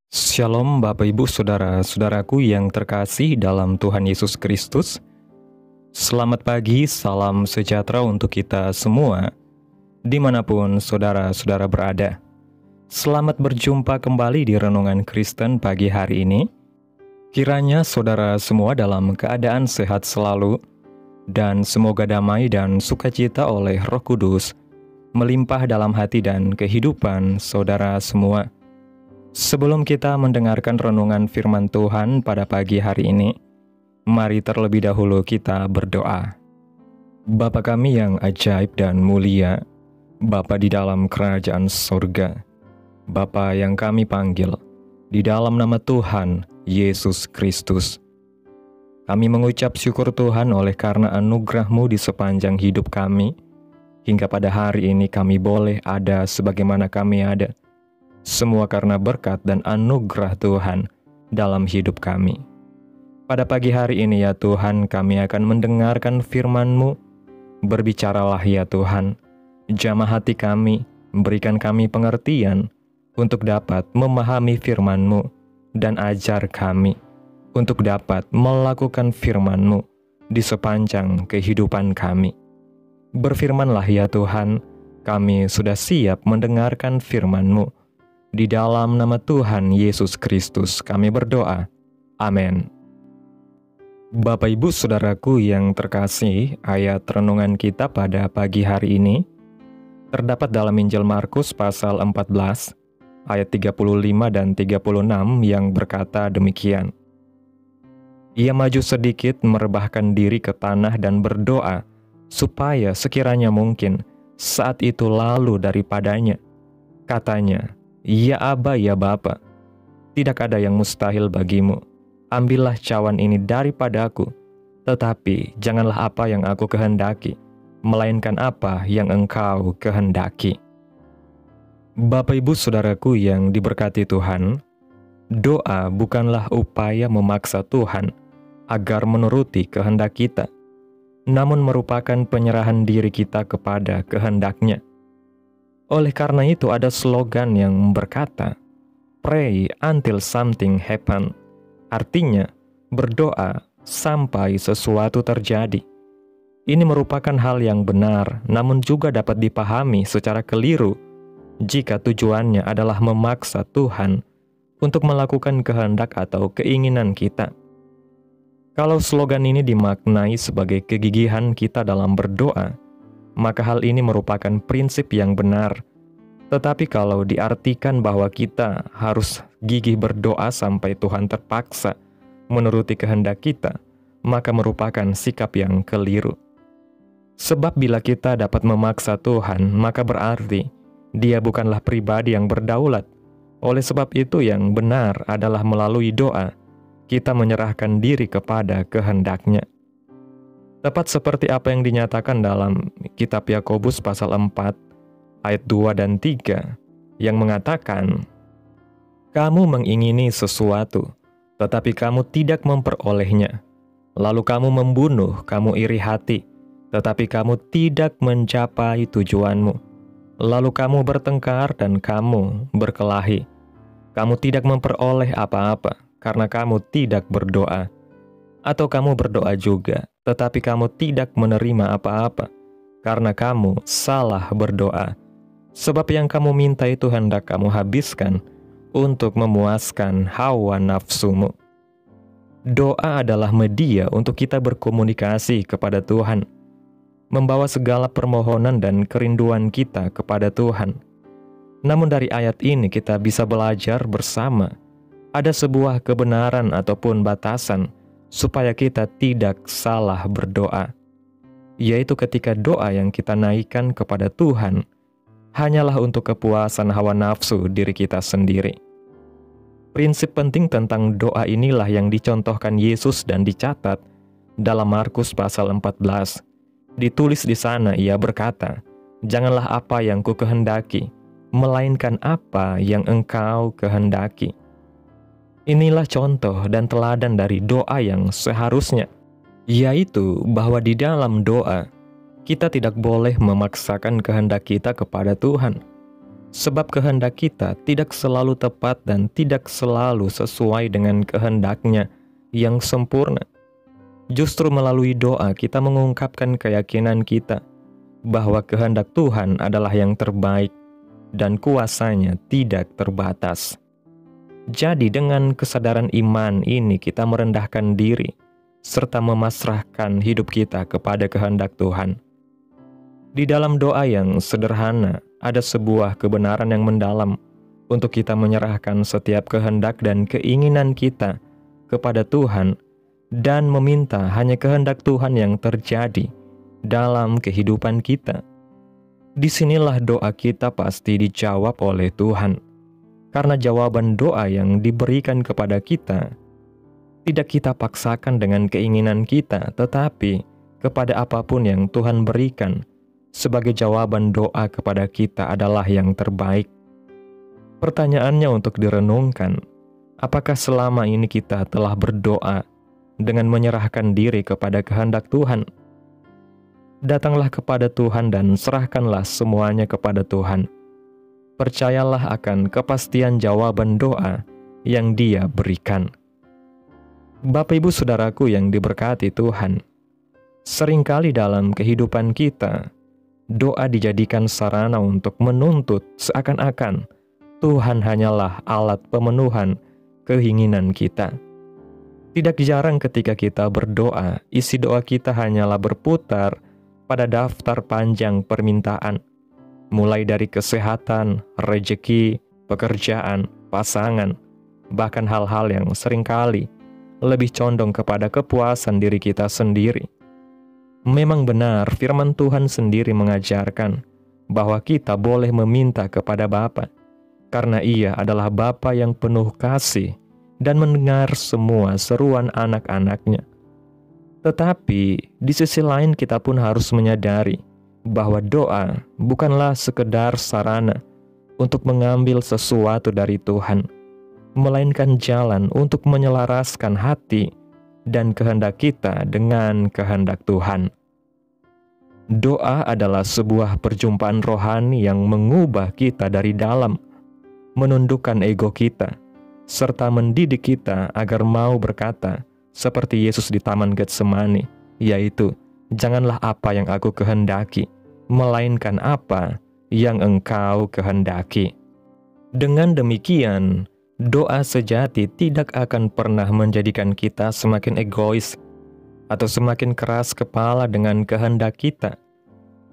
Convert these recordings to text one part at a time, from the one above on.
Shalom Bapak Ibu Saudara-saudaraku yang terkasih dalam Tuhan Yesus Kristus. Selamat pagi, salam sejahtera untuk kita semua, dimanapun saudara-saudara berada. Selamat berjumpa kembali di Renungan Kristen pagi hari ini. Kiranya saudara semua dalam keadaan sehat selalu, dan semoga damai dan sukacita oleh Roh Kudus melimpah dalam hati dan kehidupan saudara semua. Sebelum kita mendengarkan renungan firman Tuhan pada pagi hari ini, mari terlebih dahulu kita berdoa. Bapa kami yang ajaib dan mulia, Bapa di dalam kerajaan surga, Bapa yang kami panggil di dalam nama Tuhan Yesus Kristus. Kami mengucap syukur Tuhan oleh karena anugerah-Mu di sepanjang hidup kami, hingga pada hari ini kami boleh ada sebagaimana kami ada. Semua karena berkat dan anugerah Tuhan dalam hidup kami. Pada pagi hari ini ya Tuhan, kami akan mendengarkan firman-Mu. Berbicaralah ya Tuhan, jamah hati kami, berikan kami pengertian untuk dapat memahami firman-Mu, dan ajar kami untuk dapat melakukan firman-Mu di sepanjang kehidupan kami. Berfirmanlah ya Tuhan, kami sudah siap mendengarkan firman-Mu. Di dalam nama Tuhan Yesus Kristus kami berdoa. Amin. Bapak Ibu Saudaraku yang terkasih, ayat renungan kita pada pagi hari ini terdapat dalam Injil Markus pasal 14, ayat 35 dan 36 yang berkata demikian. Ia maju sedikit merebahkan diri ke tanah dan berdoa, supaya sekiranya mungkin saat itu lalu daripadanya. Katanya, "Ya Aba, ya Bapa, tidak ada yang mustahil bagimu. Ambillah cawan ini daripadaku, tetapi janganlah apa yang aku kehendaki, melainkan apa yang Engkau kehendaki." Bapak Ibu Saudaraku yang diberkati Tuhan, doa bukanlah upaya memaksa Tuhan agar menuruti kehendak kita, namun merupakan penyerahan diri kita kepada kehendak-Nya. Oleh karena itu ada slogan yang berkata, "Pray until something happen." Artinya, berdoa sampai sesuatu terjadi. Ini merupakan hal yang benar, namun juga dapat dipahami secara keliru jika tujuannya adalah memaksa Tuhan untuk melakukan kehendak atau keinginan kita. Kalau slogan ini dimaknai sebagai kegigihan kita dalam berdoa, maka hal ini merupakan prinsip yang benar. Tetapi kalau diartikan bahwa kita harus gigih berdoa sampai Tuhan terpaksa menuruti kehendak kita, maka merupakan sikap yang keliru. Sebab bila kita dapat memaksa Tuhan, maka berarti Dia bukanlah pribadi yang berdaulat. Oleh sebab itu yang benar adalah melalui doa, kita menyerahkan diri kepada kehendak-Nya. Tepat seperti apa yang dinyatakan dalam kitab Yakobus pasal 4, ayat 2 dan 3, yang mengatakan, "Kamu mengingini sesuatu, tetapi kamu tidak memperolehnya. Lalu kamu membunuh, kamu iri hati, tetapi kamu tidak mencapai tujuanmu. Lalu kamu bertengkar dan kamu berkelahi. Kamu tidak memperoleh apa-apa, karena kamu tidak berdoa. Atau kamu berdoa juga, tetapi kamu tidak menerima apa-apa, karena kamu salah berdoa. Sebab yang kamu minta itu hendak kamu habiskan untuk memuaskan hawa nafsumu." Doa adalah media untuk kita berkomunikasi kepada Tuhan, membawa segala permohonan dan kerinduan kita kepada Tuhan. Namun dari ayat ini kita bisa belajar bersama, ada sebuah kebenaran ataupun batasan supaya kita tidak salah berdoa, yaitu ketika doa yang kita naikkan kepada Tuhan hanyalah untuk kepuasan hawa nafsu diri kita sendiri. Prinsip penting tentang doa inilah yang dicontohkan Yesus dan dicatat dalam Markus pasal 14. Ditulis di sana ia berkata, "Janganlah apa yang ku kehendaki, melainkan apa yang Engkau kehendaki." Inilah contoh dan teladan dari doa yang seharusnya, yaitu bahwa di dalam doa, kita tidak boleh memaksakan kehendak kita kepada Tuhan. Sebab kehendak kita tidak selalu tepat dan tidak selalu sesuai dengan kehendak-Nya yang sempurna. Justru melalui doa kita mengungkapkan keyakinan kita bahwa kehendak Tuhan adalah yang terbaik dan kuasa-Nya tidak terbatas. Jadi dengan kesadaran iman ini kita merendahkan diri serta memasrahkan hidup kita kepada kehendak Tuhan. Di dalam doa yang sederhana, ada sebuah kebenaran yang mendalam untuk kita menyerahkan setiap kehendak dan keinginan kita kepada Tuhan dan meminta hanya kehendak Tuhan yang terjadi dalam kehidupan kita. Disinilah doa kita pasti dijawab oleh Tuhan, karena jawaban doa yang diberikan kepada kita tidak kita paksakan dengan keinginan kita, tetapi kepada apapun yang Tuhan berikan sebagai jawaban doa kepada kita adalah yang terbaik. Pertanyaannya untuk direnungkan, apakah selama ini kita telah berdoa dengan menyerahkan diri kepada kehendak Tuhan? Datanglah kepada Tuhan dan serahkanlah semuanya kepada Tuhan. Percayalah akan kepastian jawaban doa yang Dia berikan. Bapak Ibu Saudaraku yang diberkati Tuhan, seringkali dalam kehidupan kita, doa dijadikan sarana untuk menuntut seakan-akan Tuhan hanyalah alat pemenuhan keinginan kita. Tidak jarang ketika kita berdoa, isi doa kita hanyalah berputar pada daftar panjang permintaan, mulai dari kesehatan, rejeki, pekerjaan, pasangan, bahkan hal-hal yang seringkali lebih condong kepada kepuasan diri kita sendiri. Memang benar firman Tuhan sendiri mengajarkan bahwa kita boleh meminta kepada Bapa, karena Ia adalah Bapa yang penuh kasih dan mendengar semua seruan anak-anak-Nya. Tetapi di sisi lain kita pun harus menyadari bahwa doa bukanlah sekedar sarana untuk mengambil sesuatu dari Tuhan, melainkan jalan untuk menyelaraskan hati dan kehendak kita dengan kehendak Tuhan. Doa adalah sebuah perjumpaan rohani yang mengubah kita dari dalam, menundukkan ego kita, serta mendidik kita agar mau berkata seperti Yesus di Taman Getsemani, yaitu, "Janganlah apa yang aku kehendaki, melainkan apa yang Engkau kehendaki." Dengan demikian, doa sejati tidak akan pernah menjadikan kita semakin egois atau semakin keras kepala dengan kehendak kita,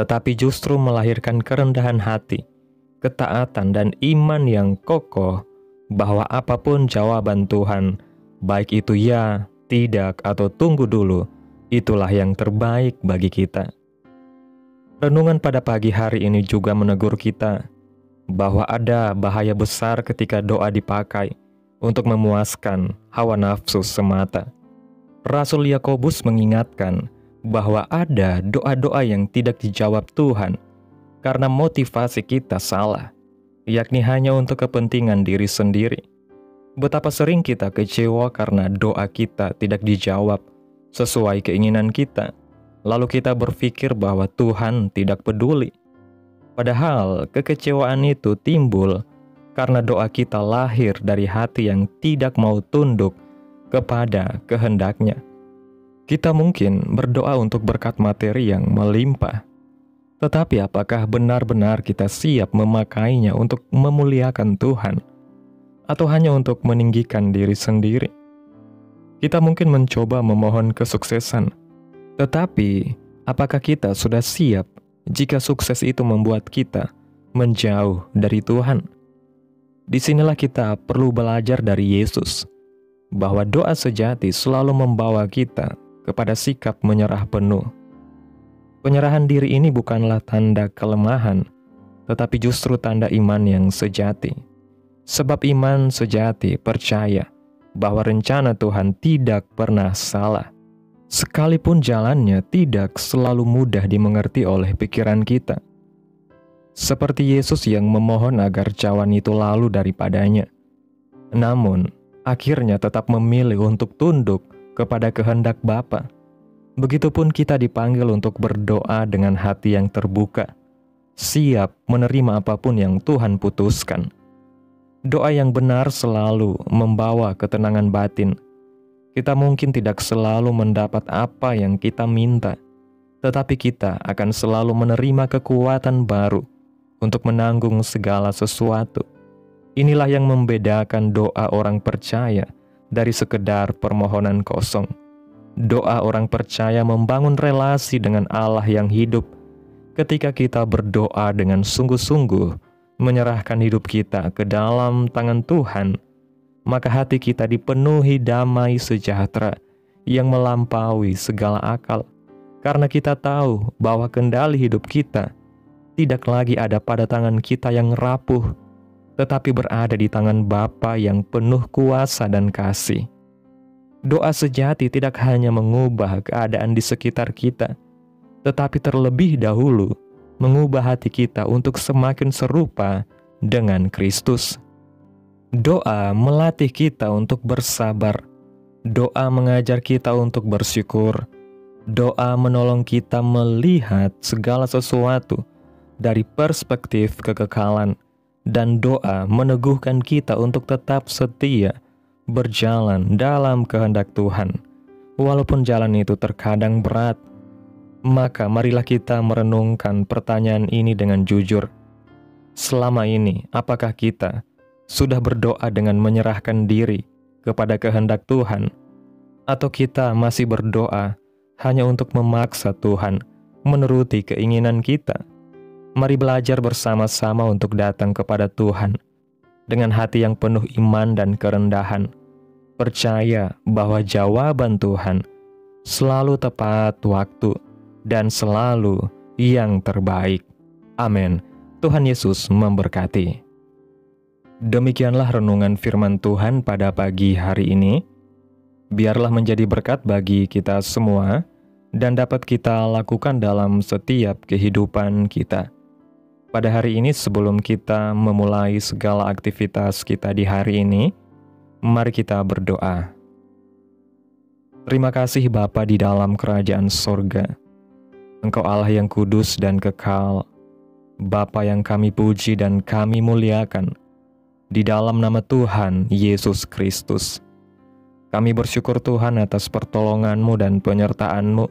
tetapi justru melahirkan kerendahan hati, ketaatan dan iman yang kokoh bahwa apapun jawaban Tuhan, baik itu ya, tidak, atau tunggu dulu, itulah yang terbaik bagi kita. Renungan pada pagi hari ini juga menegur kita bahwa ada bahaya besar ketika doa dipakai untuk memuaskan hawa nafsu semata. Rasul Yakobus mengingatkan bahwa ada doa-doa yang tidak dijawab Tuhan karena motivasi kita salah, yakni hanya untuk kepentingan diri sendiri. Betapa sering kita kecewa karena doa kita tidak dijawab sesuai keinginan kita, lalu kita berpikir bahwa Tuhan tidak peduli. Padahal kekecewaan itu timbul karena doa kita lahir dari hati yang tidak mau tunduk kepada kehendak-Nya. Kita mungkin berdoa untuk berkat materi yang melimpah, tetapi apakah benar-benar kita siap memakainya untuk memuliakan Tuhan, atau hanya untuk meninggikan diri sendiri? Kita mungkin mencoba memohon kesuksesan, tetapi apakah kita sudah siap jika sukses itu membuat kita menjauh dari Tuhan? Disinilah kita perlu belajar dari Yesus, bahwa doa sejati selalu membawa kita kepada sikap menyerah penuh. Penyerahan diri ini bukanlah tanda kelemahan, tetapi justru tanda iman yang sejati. Sebab iman sejati percaya bahwa rencana Tuhan tidak pernah salah, sekalipun jalannya tidak selalu mudah dimengerti oleh pikiran kita. Seperti Yesus yang memohon agar cawan itu lalu daripadanya, namun akhirnya tetap memilih untuk tunduk kepada kehendak Bapa. Begitupun kita dipanggil untuk berdoa dengan hati yang terbuka, siap menerima apapun yang Tuhan putuskan. Doa yang benar selalu membawa ketenangan batin. Kita mungkin tidak selalu mendapat apa yang kita minta, tetapi kita akan selalu menerima kekuatan baru untuk menanggung segala sesuatu. Inilah yang membedakan doa orang percaya dari sekedar permohonan kosong. Doa orang percaya membangun relasi dengan Allah yang hidup. Ketika kita berdoa dengan sungguh-sungguh, menyerahkan hidup kita ke dalam tangan Tuhan, maka hati kita dipenuhi damai sejahtera yang melampaui segala akal. Karena kita tahu bahwa kendali hidup kita tidak lagi ada pada tangan kita yang rapuh, tetapi berada di tangan Bapa yang penuh kuasa dan kasih. Doa sejati tidak hanya mengubah keadaan di sekitar kita, tetapi terlebih dahulu mengubah hati kita untuk semakin serupa dengan Kristus. Doa melatih kita untuk bersabar. Doa mengajar kita untuk bersyukur. Doa menolong kita melihat segala sesuatu dari perspektif kekekalan. Dan doa meneguhkan kita untuk tetap setia berjalan dalam kehendak Tuhan. Walaupun jalan itu terkadang berat, maka marilah kita merenungkan pertanyaan ini dengan jujur. Selama ini, apakah kita sudah berdoa dengan menyerahkan diri kepada kehendak Tuhan? Atau kita masih berdoa hanya untuk memaksa Tuhan menuruti keinginan kita? Mari belajar bersama-sama untuk datang kepada Tuhan dengan hati yang penuh iman dan kerendahan. Percaya bahwa jawaban Tuhan selalu tepat waktu dan selalu yang terbaik. Amin. Tuhan Yesus memberkati. Demikianlah renungan firman Tuhan pada pagi hari ini. Biarlah menjadi berkat bagi kita semua dan dapat kita lakukan dalam setiap kehidupan kita. Pada hari ini sebelum kita memulai segala aktivitas kita di hari ini, mari kita berdoa. Terima kasih Bapa di dalam kerajaan sorga. Engkau Allah yang kudus dan kekal. Bapa yang kami puji dan kami muliakan. Di dalam nama Tuhan Yesus Kristus. Kami bersyukur Tuhan atas pertolongan-Mu dan penyertaan-Mu,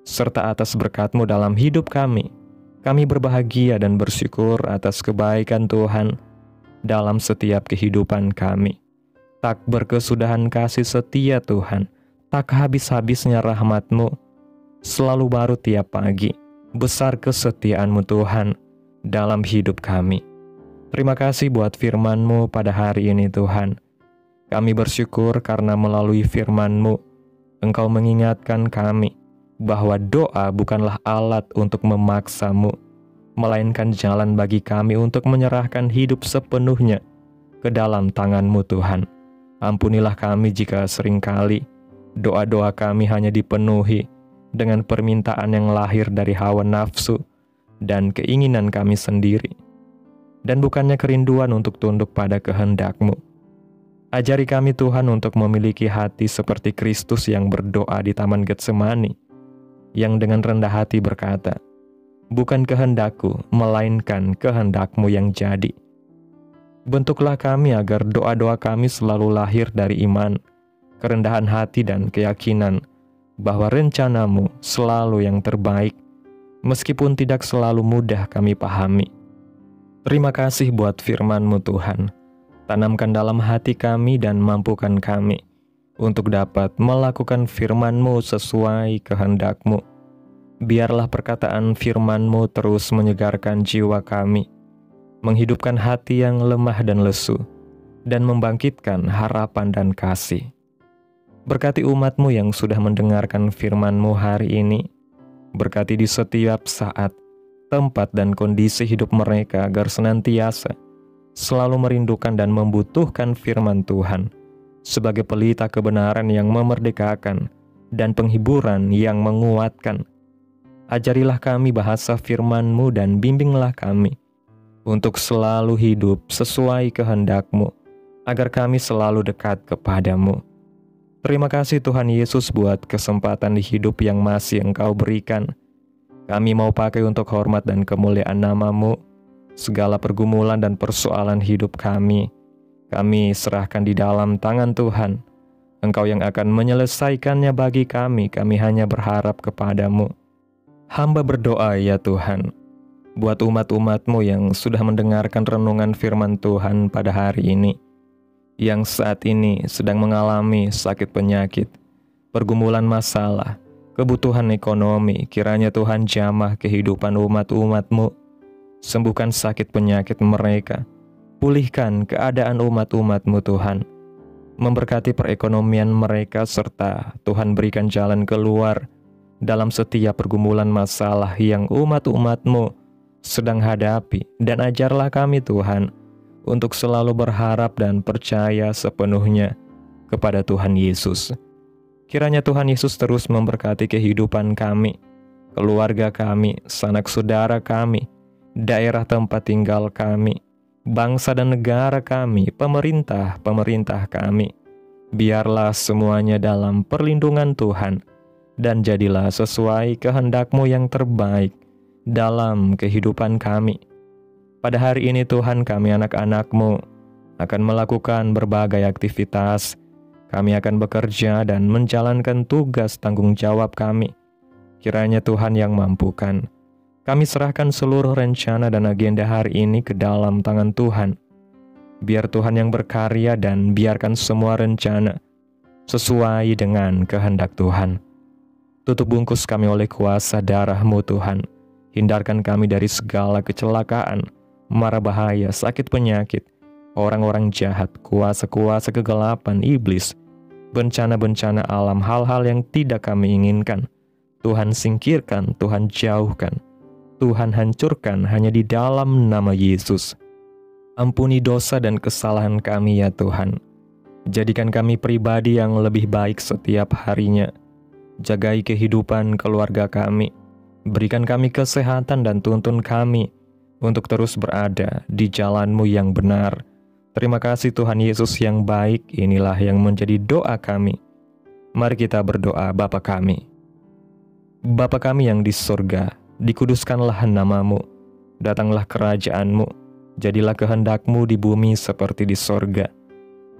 serta atas berkat-Mu dalam hidup kami. Kami berbahagia dan bersyukur atas kebaikan Tuhan dalam setiap kehidupan kami. Tak berkesudahan kasih setia Tuhan, tak habis-habisnya rahmat-Mu, selalu baru tiap pagi. Besar kesetiaan-Mu Tuhan dalam hidup kami. Terima kasih buat firman-Mu pada hari ini Tuhan. Kami bersyukur karena melalui firman-Mu, Engkau mengingatkan kami bahwa doa bukanlah alat untuk memaksa-Mu, melainkan jalan bagi kami untuk menyerahkan hidup sepenuhnya ke dalam tangan-Mu Tuhan. Ampunilah kami jika seringkali doa-doa kami hanya dipenuhi dengan permintaan yang lahir dari hawa nafsu dan keinginan kami sendiri, dan bukannya kerinduan untuk tunduk pada kehendak-Mu. Ajari kami Tuhan untuk memiliki hati seperti Kristus yang berdoa di Taman Getsemani, yang dengan rendah hati berkata, "Bukan kehendakku, melainkan kehendak-Mu yang jadi." Bentuklah kami agar doa-doa kami selalu lahir dari iman, kerendahan hati dan keyakinan bahwa rencana-Mu selalu yang terbaik, meskipun tidak selalu mudah kami pahami. Terima kasih buat firman-Mu Tuhan. Tanamkan dalam hati kami dan mampukan kami untuk dapat melakukan firman-Mu sesuai kehendak-Mu. Biarlah perkataan firman-Mu terus menyegarkan jiwa kami, menghidupkan hati yang lemah dan lesu, dan membangkitkan harapan dan kasih. Berkati umat-Mu yang sudah mendengarkan firman-Mu hari ini. Berkati di setiap saat, tempat dan kondisi hidup mereka agar senantiasa selalu merindukan dan membutuhkan firman Tuhan sebagai pelita kebenaran yang memerdekakan dan penghiburan yang menguatkan. Ajarilah kami bahasa firman-Mu dan bimbinglah kami untuk selalu hidup sesuai kehendak-Mu, agar kami selalu dekat kepada-Mu. Terima kasih Tuhan Yesus buat kesempatan di hidup yang masih Engkau berikan. Kami mau pakai untuk hormat dan kemuliaan nama-Mu. Segala pergumulan dan persoalan hidup kami serahkan di dalam tangan Tuhan. Engkau yang akan menyelesaikannya bagi kami hanya berharap kepada-Mu. Hamba berdoa ya Tuhan, buat umat-umat-Mu yang sudah mendengarkan renungan firman Tuhan pada hari ini, yang saat ini sedang mengalami sakit penyakit, pergumulan masalah, kebutuhan ekonomi. Kiranya Tuhan jamah kehidupan umat-umat-Mu, sembuhkan sakit penyakit mereka, pulihkan keadaan umat-umat-Mu Tuhan, memberkati perekonomian mereka, serta Tuhan berikan jalan keluar dalam setiap pergumulan masalah yang umat-umat-Mu sedang hadapi. Dan ajarlah kami Tuhan untuk selalu berharap dan percaya sepenuhnya kepada Tuhan Yesus. Kiranya Tuhan Yesus terus memberkati kehidupan kami, keluarga kami, sanak saudara kami, daerah tempat tinggal kami, bangsa dan negara kami, pemerintah kami. Biarlah semuanya dalam perlindungan Tuhan, dan jadilah sesuai kehendak-Mu yang terbaik dalam kehidupan kami. Pada hari ini Tuhan, kami anak-anak-Mu akan melakukan berbagai aktivitas. Kami akan bekerja dan menjalankan tugas tanggung jawab kami. Kiranya Tuhan yang mampukan. Kami serahkan seluruh rencana dan agenda hari ini ke dalam tangan Tuhan. Biar Tuhan yang berkarya dan biarkan semua rencana sesuai dengan kehendak Tuhan. Tutup bungkus kami oleh kuasa darah-Mu Tuhan. Hindarkan kami dari segala kecelakaan, mara bahaya, sakit penyakit, orang-orang jahat, kuasa-kuasa kegelapan, iblis, bencana-bencana alam, hal-hal yang tidak kami inginkan. Tuhan singkirkan, Tuhan jauhkan, Tuhan hancurkan hanya di dalam nama Yesus. Ampuni dosa dan kesalahan kami ya Tuhan. Jadikan kami pribadi yang lebih baik setiap harinya. Jagai kehidupan keluarga kami. Berikan kami kesehatan dan tuntun kami untuk terus berada di jalan-Mu yang benar. Terima kasih Tuhan Yesus yang baik. Inilah yang menjadi doa kami. Mari kita berdoa. Bapa kami. Bapa kami yang di surga, dikuduskanlah nama-Mu. Datanglah kerajaan-Mu. Jadilah kehendak-Mu di bumi seperti di surga.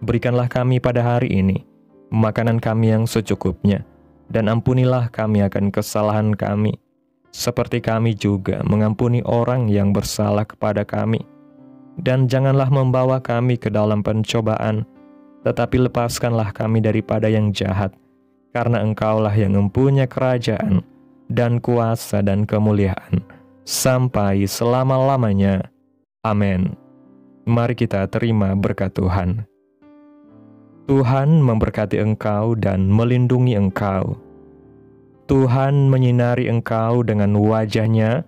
Berikanlah kami pada hari ini makanan kami yang secukupnya. Dan ampunilah kami akan kesalahan kami, seperti kami juga mengampuni orang yang bersalah kepada kami. Dan janganlah membawa kami ke dalam pencobaan, tetapi lepaskanlah kami daripada yang jahat, karena Engkaulah yang mempunyai kerajaan, dan kuasa dan kemuliaan, sampai selama-lamanya. Amin. Mari kita terima berkat Tuhan. Tuhan memberkati engkau dan melindungi engkau. Tuhan menyinari engkau dengan wajah-Nya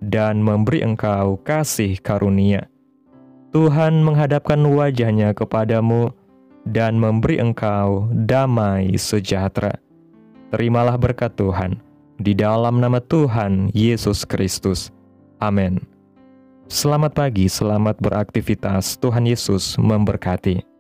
dan memberi engkau kasih karunia. Tuhan menghadapkan wajah-Nya kepadamu dan memberi engkau damai sejahtera. Terimalah berkat Tuhan di dalam nama Tuhan Yesus Kristus. Amin. Selamat pagi, selamat beraktivitas. Tuhan Yesus memberkati.